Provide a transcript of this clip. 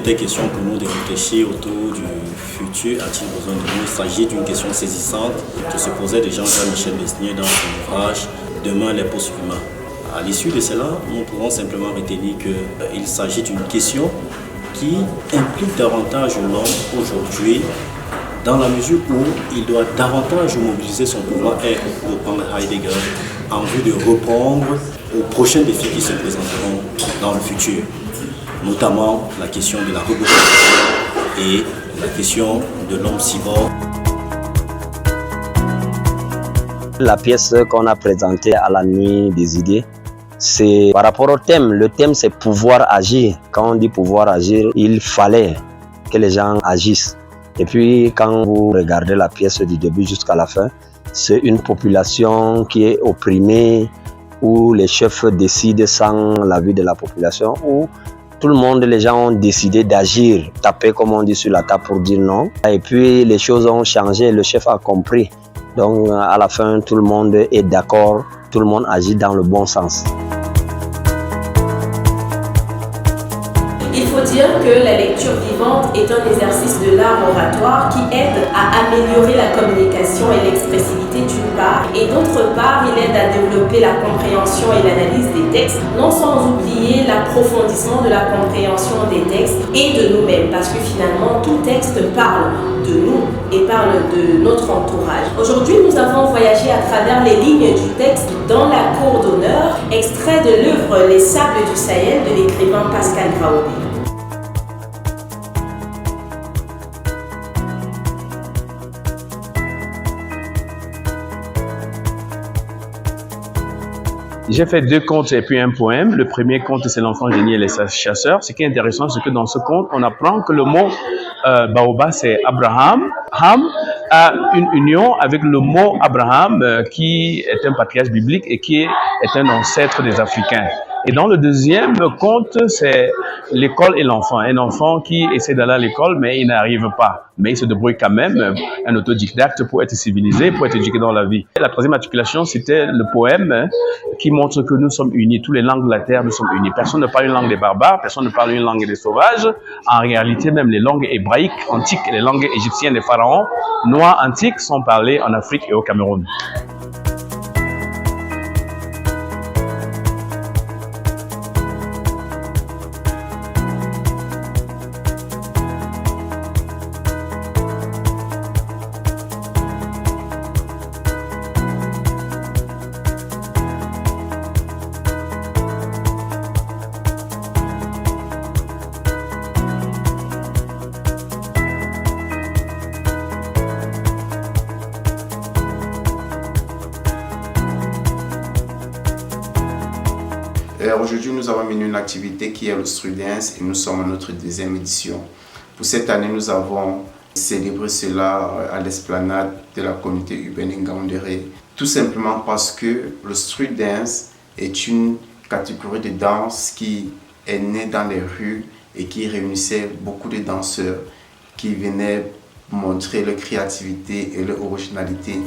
était question pour nous de réfléchir autour du futur a-t-il besoin de nous. Il s'agit d'une question saisissante que se posait déjà Jean-Michel Besnier dans son ouvrage Demain les post-humains. À l'issue de cela, nous pourrons simplement retenir qu'il s'agit d'une question qui implique davantage l'homme aujourd'hui dans la mesure où il doit davantage mobiliser son pouvoir et reprendre Heidegger en vue de répondre aux prochains défis qui se présenteront dans le futur, notamment la question de la robotisation et la question de l'homme cyborg. La pièce qu'on a présentée à la nuit des idées, c'est par rapport au thème. Le thème, c'est pouvoir agir. Quand on dit pouvoir agir, il fallait que les gens agissent. Et puis, quand vous regardez la pièce du début jusqu'à la fin, c'est une population qui est opprimée, où les chefs décident sans l'avis de la population, où tout le monde, les gens ont décidé d'agir, taper comme on dit sur la table pour dire non. Et puis, les choses ont changé, le chef a compris. Donc, à la fin, tout le monde est d'accord, tout le monde agit dans le bon sens. Il faut dire que la lecture vivante est un exercice de l'art oratoire qui aide à améliorer la communication et l'expressivité d'une part, et d'autre part, il aide à développer la compréhension et l'analyse des textes, non sans oublier l'approfondissement de la compréhension des textes et de nous-mêmes, parce que finalement, tout texte parle de nous et parle de notre entourage. Aujourd'hui, nous avons voyagé à travers les lignes du texte dans la cour d'honneur, extrait de l'œuvre Les Sables du Sahel de l'écrivain Pascal Graoubé. J'ai fait 2 contes et puis un poème. Le premier conte, c'est L'enfant génie et les chasseurs. Ce qui est intéressant, c'est que dans ce conte, on apprend que le mot Baoba, c'est Abraham. Ham a une union avec le mot Abraham, qui est un patriarche biblique et qui est un ancêtre des Africains. Et dans le deuxième conte, c'est l'école et l'enfant. Un enfant qui essaie d'aller à l'école, mais il n'arrive pas. Mais il se débrouille quand même, un autodidacte pour être civilisé, pour être éduqué dans la vie. Et la troisième articulation, c'était le poème qui montre que nous sommes unis. Toutes les langues de la terre, nous sommes unis. Personne ne parle une langue des barbares, personne ne parle une langue des sauvages. En réalité, même les langues hébraïques antiques, les langues égyptiennes des pharaons noirs antiques sont parlées en Afrique et au Cameroun. Aujourd'hui, nous avons mené une activité qui est le Strudens et nous sommes à notre 2e édition. Pour cette année, nous avons célébré cela à l'esplanade de la communauté urbaine Ngaoundéré, tout simplement parce que le Strudens est une catégorie de danse qui est née dans les rues et qui réunissait beaucoup de danseurs qui venaient montrer leur créativité et leur originalité.